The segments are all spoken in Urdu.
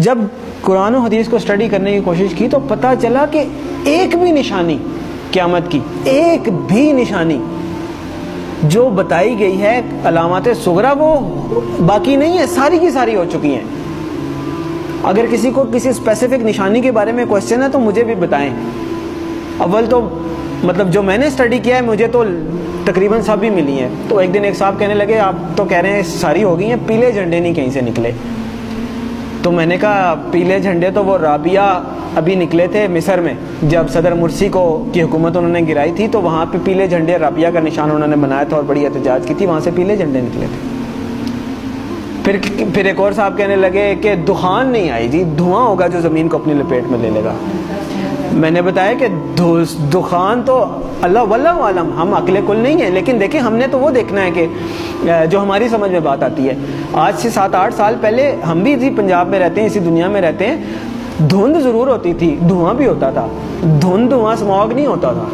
جب قرآن و حدیث کو اسٹڈی کرنے کی کوشش کی تو پتہ چلا کہ ایک بھی نشانی قیامت کی، ایک بھی نشانی جو بتائی گئی ہے علامات صغریٰ وہ باقی نہیں ہے، ساری کی ساری ہو چکی ہیں۔ اگر کسی کو کسی اسپیسیفک نشانی کے بارے میں کوشچن ہے تو مجھے بھی بتائیں۔ اول تو مطلب جو میں نے اسٹڈی کیا ہے مجھے تو تقریباً سب ہی ملی ہیں۔ تو ایک دن ایک صاحب کہنے لگے آپ تو کہہ رہے ہیں ساری ہو گئی ہیں، پیلے جھنڈے نہیں کہیں سے نکلے۔ تو میں نے کہا پیلے جھنڈے تو وہ رابعہ ابھی نکلے تھے مصر میں، جب صدر مرسی کی حکومت انہوں نے گرائی تھی تو وہاں پہ پیلے جھنڈے رابعہ کا نشان انہوں نے بنایا تھا اور بڑی احتجاج کی تھی، وہاں سے پیلے جھنڈے نکلے تھے۔ پھر ایک اور صاحب کہنے لگے کہ دخان نہیں آئی جی، دھواں ہوگا جو زمین کو اپنی لپیٹ میں لے لے گا۔ میں نے بتایا کہ دخان تو اللہ واللہ عالم، ہم عقل کل نہیں ہیں، لیکن دیکھیں ہم نے تو وہ دیکھنا ہے کہ جو ہماری سمجھ میں بات آتی ہے۔ آج سے 7-8 سال پہلے ہم بھی اسی پنجاب میں رہتے ہیں، اسی دنیا میں رہتے ہیں، دھند ضرور ہوتی تھی، دھواں بھی ہوتا تھا، دھواں اسموگ نہیں ہوتا تھا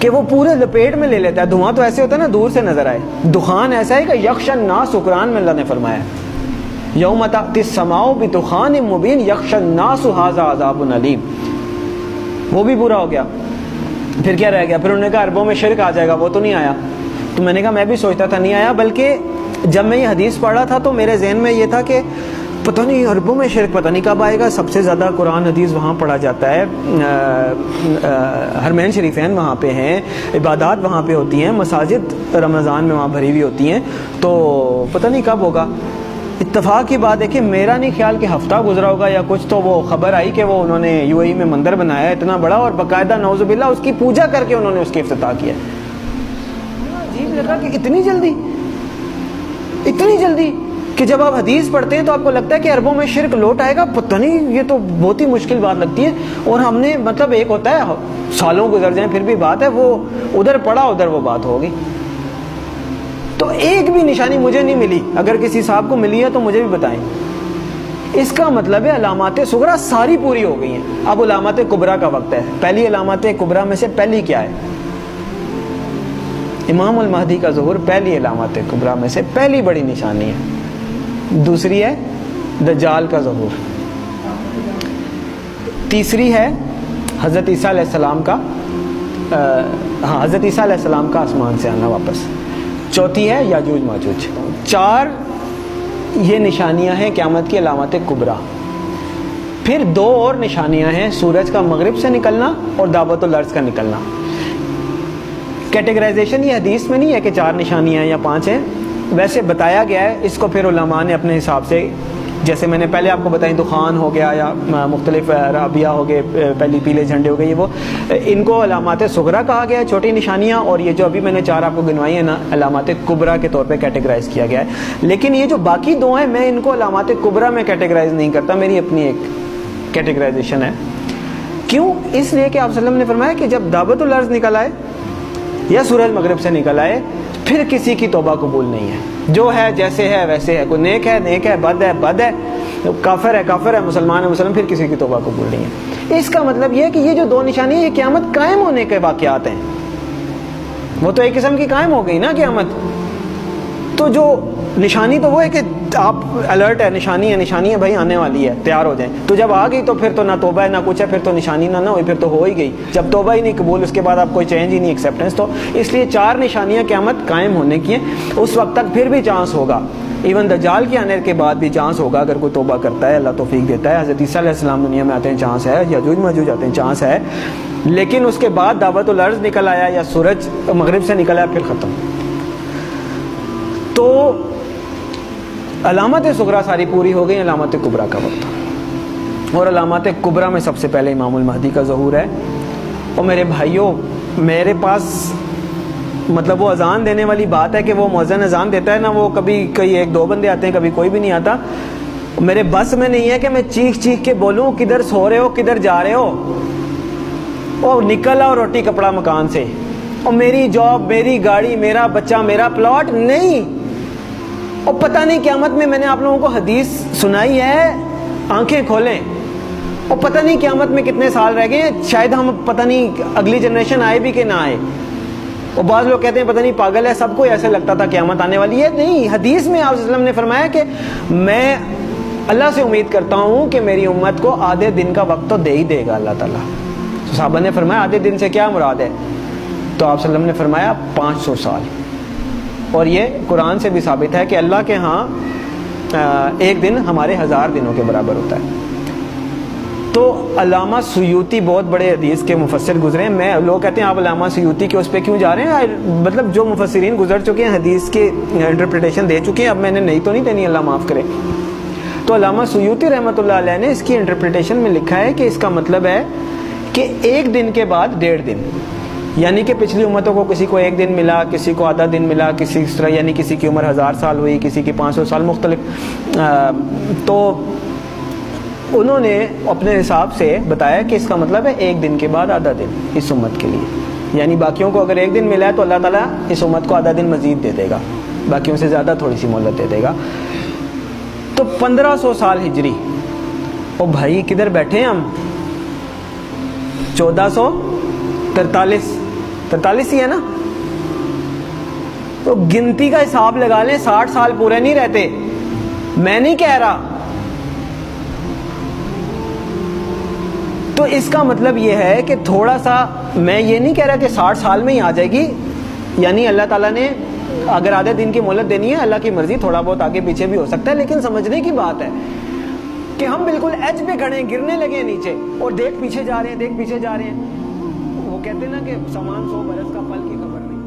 کہ وہ پورے لپیٹ میں لے لیتا ہے۔ دھواں تو ایسے ہوتا ہے نا دور سے نظر آئے، دخان ایسا ہے کہ یخشى الناس، قرآن میں اللہ نے فرمایا یوم تأتی السماء بدخان مبین یخشى الناس ھذا عذاب علیم، وہ بھی پورا ہو گیا۔ پھر کیا رہ گیا؟ پھر انہوں نے کہا عربوں میں شرک آ جائے گا، وہ تو نہیں آیا۔ تو میں نے کہا میں بھی سوچتا تھا نہیں آیا، بلکہ جب میں یہ حدیث پڑھ رہا تھا تو میرے ذہن میں یہ تھا کہ پتہ نہیں عربوں میں شرک پتہ نہیں کب آئے گا۔ سب سے زیادہ قرآن حدیث وہاں پڑھا جاتا ہے، حرمین شریفین وہاں پہ ہیں، عبادات وہاں پہ ہوتی ہیں، مساجد رمضان میں وہاں بھری ہوئی ہوتی ہیں، تو پتہ نہیں کب ہوگا۔ اتفاق کی بات ہے کہ میرا نہیں خیال کہ ہفتہ گزرا ہوگا یا کچھ، تو وہ خبر آئی کہ وہ انہوں نے UAE میں مندر بنایا ہے اتنا بڑا، اور باقاعدہ نعوذ باللہ اس کی پوجا کر کے انہوں نے اس کی افتتاح کیا۔ عجیب لگا کہ اتنی جلدی کہ جب آپ حدیث پڑھتے ہیں تو آپ کو لگتا ہے کہ عربوں میں شرک لوٹ آئے گا، پتہ نہیں، یہ تو بہت ہی مشکل بات لگتی ہے۔ اور ہم نے مطلب ایک ہوتا ہے سالوں گزر جائیں پھر بھی بات ہے، وہ ادھر پڑا ادھر وہ بات ہوگی۔ تو ایک بھی نشانی مجھے نہیں ملی، اگر کسی صاحب کو ملی ہے تو مجھے بھی بتائیں۔ اس کا مطلب ہے علامات صغریٰ ساری پوری ہو گئی ہیں، اب علامات کبریٰ کا وقت ہے۔ پہلی علامات کبریٰ میں سے پہلی کیا ہے؟ امام المہدی کا ظہور پہلی علامات کبریٰ میں سے پہلی بڑی نشانی ہے۔ دوسری ہے دجال کا ظہور، تیسری ہے حضرت عیسیٰ علیہ السلام کا حضرت عیسیٰ علیہ السلام کا آسمان سے آنا واپس، چوتھی ہے یاجوج ماجوج۔ 4 یہ نشانیاں ہیں قیامت کی علامات کبریٰ۔ پھر 2 اور نشانیاں ہیں، سورج کا مغرب سے نکلنا اور دعوت الارض کا نکلنا۔ کیٹیگرائزیشن یہ حدیث میں نہیں ہے کہ 4 نشانیاں یا 5 ہیں، ویسے بتایا گیا ہے، اس کو پھر علماء نے اپنے حساب سے، جیسے میں نے پہلے آپ کو بتائی دخان ہو گیا یا مختلف رابعہ ہو گئے، پہلی پیلے جھنڈے ہو گئے، یہ وہ ان کو علامات صغریٰ کہا گیا ہے، چھوٹی نشانیاں، اور یہ جو ابھی میں نے 4 آپ کو گنوائی ہیں نا علامات کبریٰ کے طور پہ کیٹیگرائز کیا گیا ہے۔ لیکن یہ جو باقی 2 ہیں میں ان کو علامات کبریٰ میں کیٹیگرائز نہیں کرتا، میری اپنی ایک کیٹیگرائزیشن ہے۔ کیوں؟ اس لیے کہ آپ صلی اللہ علیہ وسلم نے فرمایا کہ جب دعوت الارض نکل آئے یا سورج مغرب سے نکل آئے پھر کسی کی توبہ قبول نہیں ہے، جو ہے جیسے ہے ویسے ہے، کوئی نیک ہے بد ہے، کافر ہے مسلمان ہے پھر کسی کی توبہ قبول نہیں ہے۔ اس کا مطلب یہ ہے کہ یہ جو 2 نشانی ہیں یہ قیامت قائم ہونے کے واقعات ہیں، وہ تو ایک قسم کی قائم ہو گئی نا قیامت۔ تو جو نشانی تو وہ ہے کہ آپ الرٹ ہے، نشانی ہے بھائی آنے والی ہے، تیار ہو جائیں۔ تو جب آ گئی تو پھر تو نہ توبہ ہے نہ کچھ ہے، پھر تو نشانی نہ ہوئی، پھر تو ہو ہی گئی۔ جب توبہ ہی نہیں قبول، اس کے بعد آپ کوئی چینج ہی نہیں، ایکسیپٹنس۔ تو اس لیے 4 نشانیاں قیامت قائم ہونے کی ہیں، اس وقت تک پھر بھی چانس ہوگا، ایون دجال کے آنے کے بعد بھی چانس ہوگا اگر کوئی توبہ کرتا ہے، اللہ توفیق دیتا ہے۔ حضرت عیسیٰ علیہ السلام دنیا میں آتے ہیں، چانس ہے، یاجوج ماجوج آتے ہیں، چانس ہے، لیکن اس کے بعد دعوت الارض نکل آیا یا سورج مغرب سے نکل آیا پھر ختم۔ تو علامات صغریٰ ساری پوری ہو گئی، علامات کبریٰ کا وقت، اور علامات کبریٰ میں سب سے پہلے امام المہدی کا ظہور ہے۔ اور میرے بھائیوں، میرے پاس مطلب وہ اذان دینے والی بات ہے کہ وہ مؤذن اذان دیتا ہے نا، وہ کبھی کوئی 1-2 بندے آتے ہیں، کبھی کوئی بھی نہیں آتا، میرے بس میں نہیں ہے کہ میں چیخ کے بولوں کدھر سو رہے ہو، کدھر جا رہے ہو، اور نکل آؤ روٹی کپڑا مکان سے، اور میری جاب، میری گاڑی، میرا بچہ، میرا پلاٹ نہیں۔ اور پتہ نہیں قیامت میں نے آپ لوگوں کو حدیث سنائی ہے، آنکھیں کھولیں، اور پتہ نہیں قیامت میں کتنے سال رہ گئے، شاید ہم پتہ نہیں اگلی جنریشن آئے بھی کہ نہ آئے۔ اور بعض لوگ کہتے ہیں پتہ نہیں پاگل ہے، سب کو ایسے لگتا تھا قیامت آنے والی ہے۔ نہیں، حدیث میں آپ صلی اللہ علیہ وسلم نے فرمایا کہ میں اللہ سے امید کرتا ہوں کہ میری امت کو آدھے دن کا وقت تو دے ہی دے گا اللہ تعالیٰ. تو صحابہ نے فرمایا آدھے دن سے کیا مراد ہے؟ تو آپ صلی اللہ علیہ وسلم نے فرمایا 500 سال. اور یہ قرآن سے بھی ثابت ہے کہ اللہ کے ہاں ایک دن ہمارے 1000 دنوں کے برابر ہوتا ہے. تو علامہ سیوطی بہت بڑے حدیث کے مفسر گزرے ہیں. لوگ کہتے ہیں آپ علامہ سیوطی کے اس پہ کیوں جا رہے ہیں؟ مطلب جو مفسرین گزر چکے ہیں حدیث کے انٹرپریٹیشن دے چکے ہیں, اب میں نے نہیں تو نہیں دینی, اللہ معاف کرے. تو علامہ سیوطی رحمۃ اللہ علیہ نے اس کی انٹرپریٹیشن میں لکھا ہے کہ اس کا مطلب ہے کہ ایک دن کے بعد 1.5 دن, یعنی کہ پچھلی امتوں کو کسی کو 1 دن ملا, کسی کو آدھا دن ملا, کسی اس طرح, یعنی کسی کی عمر 1000 سال ہوئی, کسی کی 500 سال, مختلف. تو انہوں نے اپنے حساب سے بتایا کہ اس کا مطلب ہے 1 دن کے بعد آدھا دن اس امت کے لیے. یعنی باقیوں کو اگر 1 دن ملا ہے تو اللہ تعالیٰ اس امت کو آدھا دن مزید دے دے گا, باقیوں سے زیادہ تھوڑی سی مہلت دے دے گا. تو 1500 سال ہجری. او بھائی کدھر بیٹھے ہیں ہم؟ 1443 ہی ہے نا. تو گنتی کا حساب لگا لیں, 60 سال پورے نہیں رہتے. میں نہیں کہہ رہا. تو اس کا مطلب یہ ہے کہ تھوڑا سا, میں یہ نہیں کہہ رہا کہ 60 سال میں ہی آ جائے گی, یعنی اللہ تعالیٰ نے اگر آدھے دن کی مہلت دینی ہے, اللہ کی مرضی, تھوڑا بہت آگے پیچھے بھی ہو سکتا ہے. لیکن سمجھنے کی بات ہے کہ ہم بالکل ایج پہ کھڑے ہیں, گرنے لگے نیچے, اور دیکھ پیچھے جا رہے ہیں, دیکھ پیچھے جا رہے ہیں. وہ کہتے ہیں نا کہ سامان 100 برس کا پھل کی خبر نہیں.